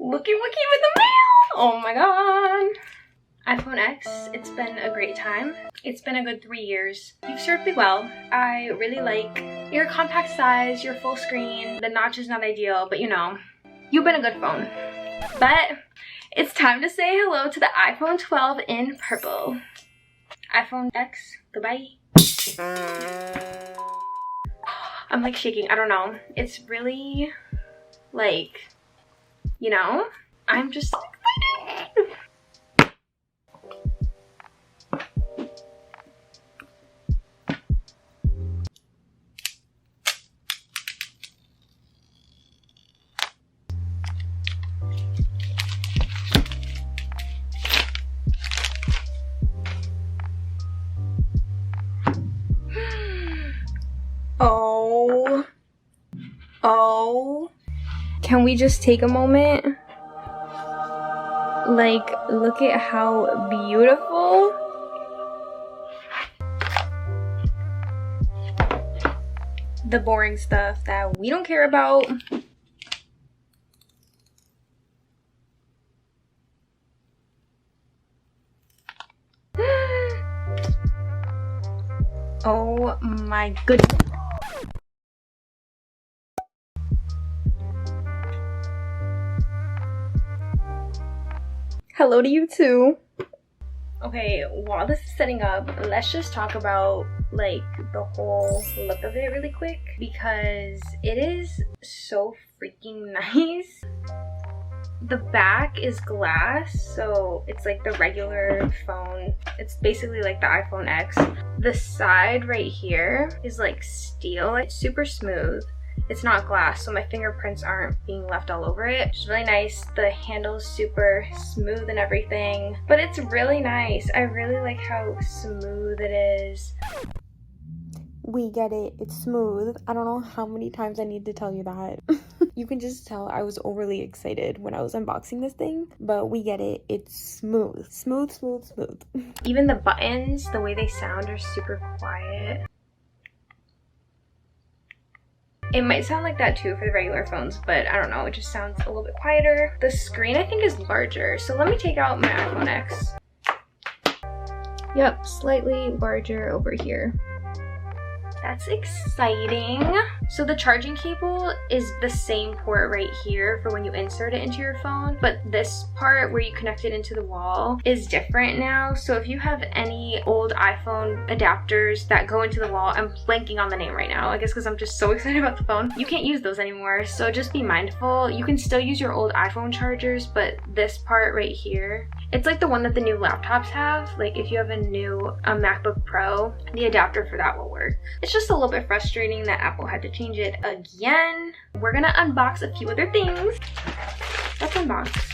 what came in the mail? Oh my god. iPhone X, it's been a great time. It's been a good 3 years. You've served me well. I really like your compact size, your full screen. The notch is not ideal, but you know, you've been a good phone. But it's time to say hello to the iPhone 12 in purple. iPhone X, goodbye. I'm like shaking, I don't know. It's really like, you know, I'm just excited. Oh, can we just take a moment? Like, look at how beautiful. The boring stuff that we don't care about. Oh my goodness. Hello to you too. Okay, while this is setting up, let's just talk about like the whole look of it really quick because it is so freaking nice. The back is glass, so it's like the regular phone. It's basically like the iPhone X. The side right here is like steel. It's super smooth. It's not glass, so my fingerprints aren't being left all over it. It's really nice. The handle is super smooth and everything, but it's really nice. I really like how smooth it is. We get it. It's smooth. I don't know how many times I need to tell you that. You can just tell I was overly excited when I was unboxing this thing, but we get it. It's smooth. Smooth, smooth, smooth. Even the buttons, the way they sound are super quiet. It might sound like that too for the regular phones, but I don't know, it just sounds a little bit quieter. The screen I think is larger, so let me take out my iPhone X. Yep, slightly larger over here. That's exciting. So the charging cable is the same port right here for when you insert it into your phone, but this part where you connect it into the wall is different now. So if you have any old iPhone adapters that go into the wall, I'm blanking on the name right now, I guess because I'm just so excited about the phone. You can't use those anymore, so just be mindful. You can still use your old iPhone chargers, but this part right here, it's like the one that the new laptops have. Like if you have a new MacBook Pro, the adapter for that will work. It's just a little bit frustrating that Apple had to change it again. We're gonna unbox a few other things. Let's unbox.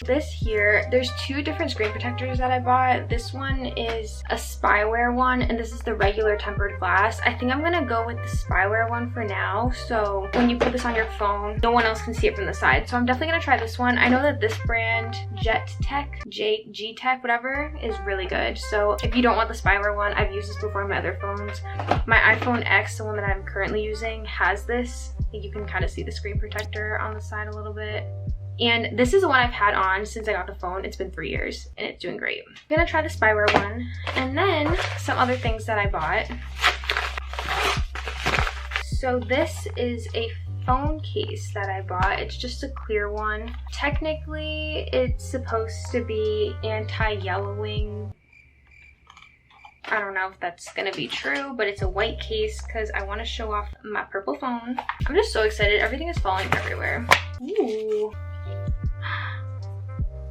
This here, there's two different screen protectors that I bought. This one is a spyware one, and this is the regular tempered glass. I think I'm gonna go with the spyware one for now, so when you put this on your phone, no one else can see it from the side. So I'm definitely gonna try this one. I know that this brand, G-Tech, whatever, is really good. So if you don't want the spyware one, I've used this before on my other phones. My iPhone X, the one that I'm currently using, has this. I think you can kind of see the screen protector on the side a little bit. And this is the one I've had on since I got the phone. It's been 3 years and it's doing great. I'm gonna try the spyware one and then some other things that I bought. So this is a phone case that I bought. It's just a clear one. Technically, it's supposed to be anti-yellowing. I don't know if that's gonna be true, but it's a white case because I want to show off my purple phone. I'm just so excited. Everything is falling everywhere. Ooh.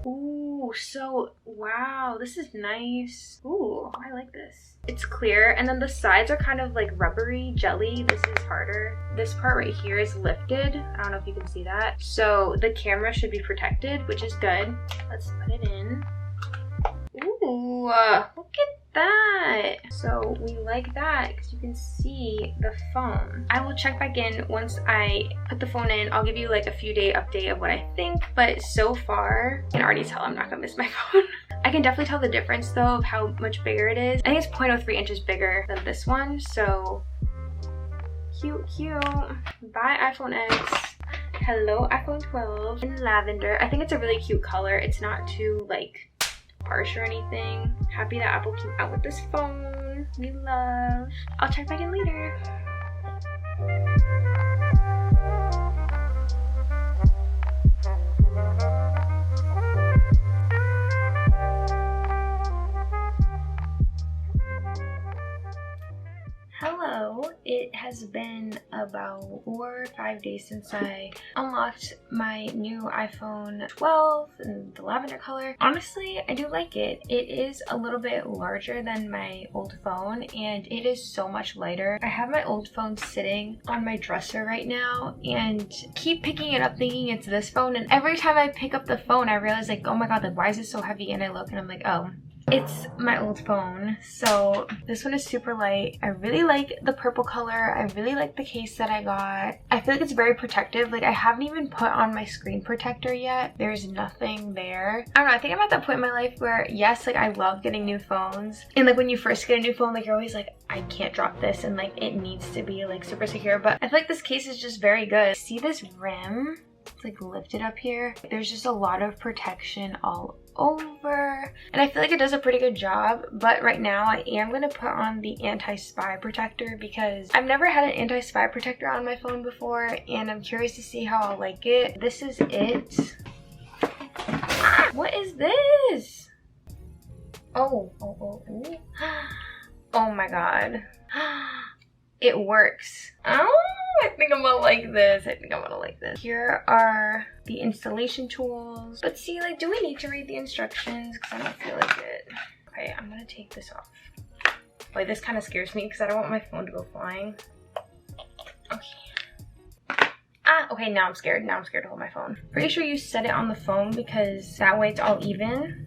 Ooh, so wow, this is nice. Ooh, I like this. It's clear, and then the sides are kind of like rubbery jelly. This is harder. This part right here is lifted. I don't know if you can see that. So the camera should be protected, which is good. Let's put it in. Ooh, look at that. So we like that because you can see the phone. I will check back in once I put the phone in. I'll give you like a few day update of what I think, but so far I can already tell I'm not gonna miss my phone. I can definitely tell the difference though of how much bigger it is. I think it's 0.03 inches bigger than this one, so Cute, cute. Bye iPhone X. Hello iPhone 12 in lavender. I think it's a really cute color. It's not too like harsh or anything. Happy that Apple came out with this phone. We love. I'll check back in later. Hello, it has been about 4 or 5 days since I unlocked my new iPhone 12 in the lavender color. Honestly, I do like it. It is a little bit larger than my old phone and it is so much lighter. I have my old phone sitting on my dresser right now and keep picking it up thinking it's this phone, and every time I pick up the phone I realize like, oh my god, like why is it so heavy? And I look and I'm like, oh, it's my old phone. So this one is super light. I really like the purple color. I really like the case that I got. I feel like it's very protective. Like I haven't even put on my screen protector yet. There's nothing there. I don't know, I think I'm at that point in my life where yes, like I love getting new phones, and like when you first get a new phone, like you're always like, I can't drop this, and like it needs to be like super secure. But I feel like this case is just very good. See this rim? It's like lifted up here. There's just a lot of protection all over, and I feel like it does a pretty good job. But right now I am going to put on the anti-spy protector because I've never had an anti-spy protector on my phone before, and I'm curious to see how I'll like it. This is it. Ah, what is this? Oh my god. It works. Oh, I think I'm gonna like this. I think I'm gonna like this. Here are the installation tools. But see, like, do we need to read the instructions? Because I don't feel like it. Okay, I'm gonna take this off. Wait, this kind of scares me because I don't want my phone to go flying. Okay. Ah, okay, now I'm scared. Now I'm scared to hold my phone. Pretty sure you set it on the phone because that way it's all even.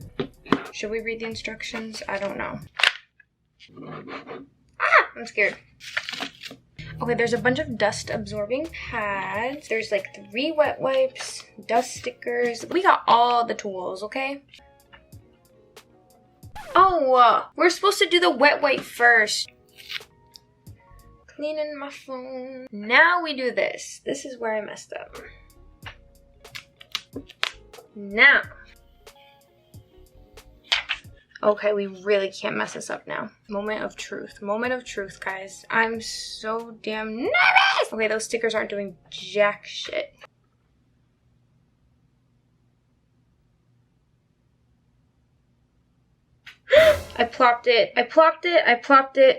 Should we read the instructions? I don't know. Ah, I'm scared. Okay, there's a bunch of dust absorbing pads. There's like 3 wet wipes, dust stickers. We got all the tools, okay? Oh, we're supposed to do the wet wipe first. Cleaning my phone. Now we do this. This is where I messed up. Now. Okay, we really can't mess this up now. Moment of truth. Moment of truth, guys. I'm so damn nervous! Okay, those stickers aren't doing jack shit. I plopped it. I plopped it. I plopped it.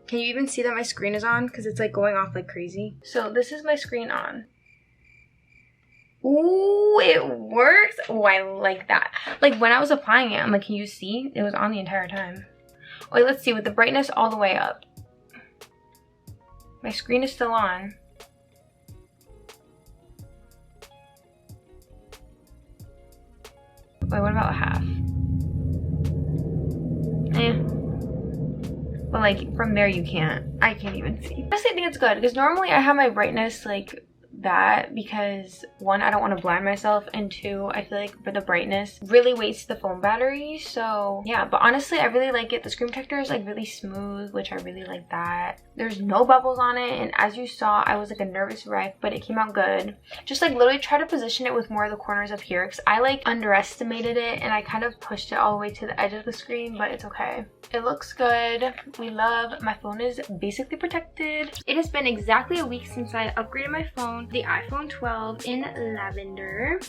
Can you even see that my screen is on? Because it's like going off like crazy. So this is my screen on. Ooh, it works. Oh, I like that. Like when I was applying it, I'm like, can you see? It was on the entire time. Wait, let's see, with the brightness all the way up. My screen is still on. Wait, what about half? But like from there you can't. I can't even see. Honestly, I think it's good because normally I have my brightness like that because 1, I don't want to blind myself, and 2, I feel like for the brightness really wastes the phone battery. So yeah, but honestly I really like it. The screen protector is like really smooth, which I really like that. There's no bubbles on it, and as you saw, I was like a nervous wreck, but it came out good. Just like literally try to position it with more of the corners up here because I like underestimated it and I kind of pushed it all the way to the edge of the screen, but it's okay. It looks good. We love. My phone is basically protected. It has been exactly a week since I upgraded my phone, the iPhone 12 in lavender.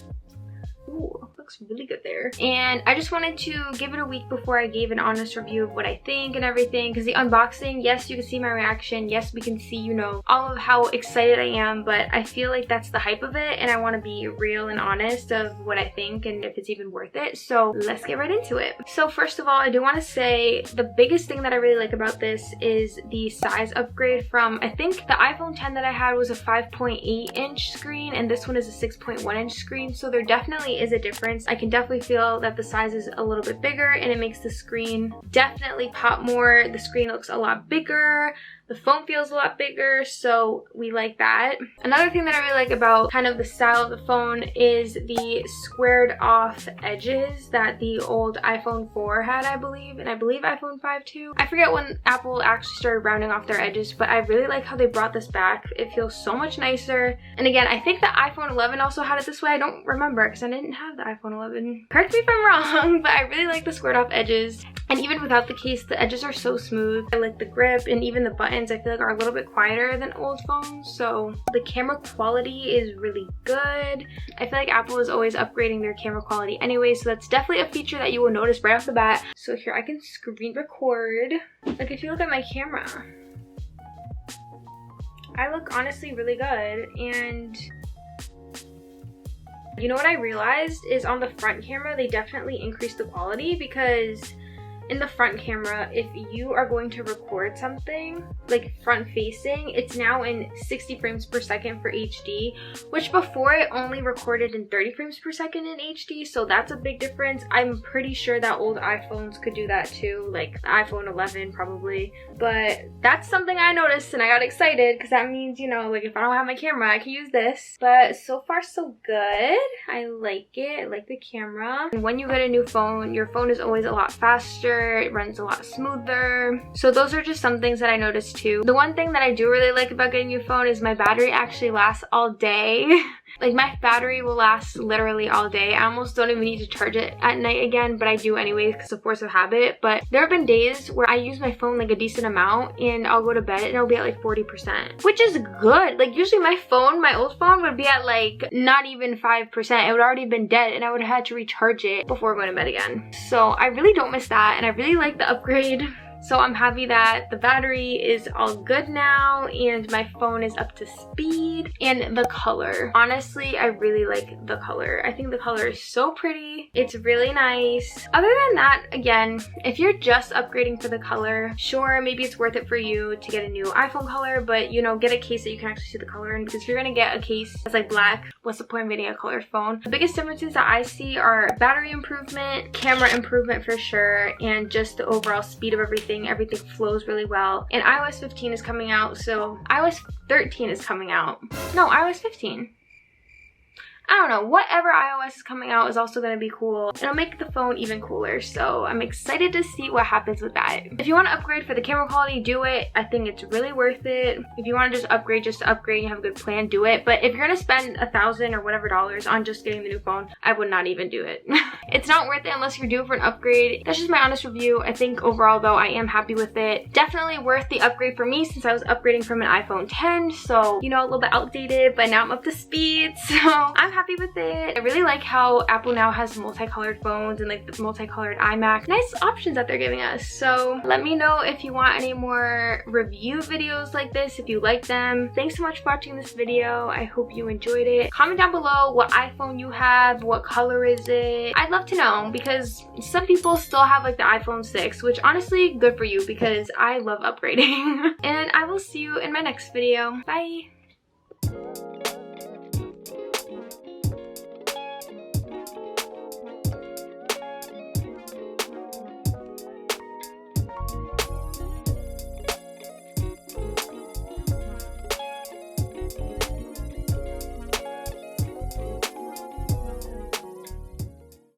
Ooh, looks really good there. And I just wanted to give it a week before I gave an honest review of what I think and everything, because the unboxing, yes, you can see my reaction, yes, we can see, you know, all of how excited I am, but I feel like that's the hype of it, and I want to be real and honest of what I think and if it's even worth it. So let's get right into it. So first of all, I do want to say the biggest thing that I really like about this is the size upgrade from, I think the iPhone 10 that I had was a 5.8 inch screen and this one is a 6.1 inch screen, so there definitely is a difference. I can definitely feel that the size is a little bit bigger and it makes the screen definitely pop more. The screen looks a lot bigger. The phone feels a lot bigger, so we like that. Another thing that I really like about kind of the style of the phone is the squared off edges that the old iPhone 4 had, I believe, and I believe iPhone 5 too. I forget when Apple actually started rounding off their edges, but I really like how they brought this back. It feels so much nicer. And again, I think the iPhone 11 also had it this way. I don't remember because I didn't have the iPhone 11. Correct me if I'm wrong, but I really like the squared off edges. And even without the case, the edges are so smooth. I like the grip, and even the buttons I feel like are a little bit quieter than old phones. So the camera quality is really good. I feel like Apple is always upgrading their camera quality anyway, so that's definitely a feature that you will notice right off the bat. So here I can screen record. Like if you look at my camera, I look honestly really good. And you know what I realized is on the front camera, they definitely increased the quality, because in the front camera, if you are going to record something like front facing, it's now in 60 frames per second for HD, which before it only recorded in 30 frames per second in HD, so that's a big difference. I'm pretty sure that old iPhones could do that too, like the iPhone 11 probably, but that's something I noticed and I got excited because that means, you know, like if I don't have my camera, I can use this. But so far so good. I like it. I like the camera. And when you get a new phone, your phone is always a lot faster. It runs a lot smoother. So those are just some things that I noticed too. The one thing that I do really like about getting a new phone is my battery actually lasts all day. Like my battery will last literally all day. I almost don't even need to charge it at night again, but I do anyways because of force of habit. But there have been days where I use my phone like a decent amount and I'll go to bed and it'll be at like 40%, which is good. Like usually my phone, my old phone would be at like not even 5%. It would already been dead and I would have had to recharge it before going to bed again. So I really don't miss that and I really like the upgrade. So I'm happy that the battery is all good now and my phone is up to speed. And the color, honestly, I really like the color. I think the color is so pretty. It's really nice. Other than that, again, if you're just upgrading for the color, sure, maybe it's worth it for you to get a new iPhone color, but you know, get a case that you can actually see the color in, because if you're gonna get a case that's like black, what's the point of getting a colored phone? The biggest differences that I see are battery improvement, camera improvement for sure, and just the overall speed of everything. Everything flows really well. And iOS 15 is coming out, so iOS 13 is coming out. No, iOS 15. I don't know, whatever iOS is coming out is also going to be cool. It'll make the phone even cooler, so I'm excited to see what happens with that. If you want to upgrade for the camera quality, do it. I think it's really worth it. If you want to just to upgrade and you have a good plan, do it. But if you're going to spend $1,000 or whatever dollars on just getting the new phone, I would not even do it. It's not worth it unless you're due for an upgrade. That's just my honest review. I think overall though, I am happy with it. Definitely worth the upgrade for me since I was upgrading from an iPhone 10, so you know, a little bit outdated, but now I'm up to speed, so I'm happy with it. I really like how Apple now has multicolored phones and like the multicolored iMac. Nice options that they're giving us. So let me know if you want any more review videos like this, if you like them. Thanks so much for watching this video. I hope you enjoyed it. Comment down below what iPhone you have, what color is it. I'd love to know because some people still have like the iPhone 6, which honestly, good for you because I love upgrading. And I will see you in my next video. Bye!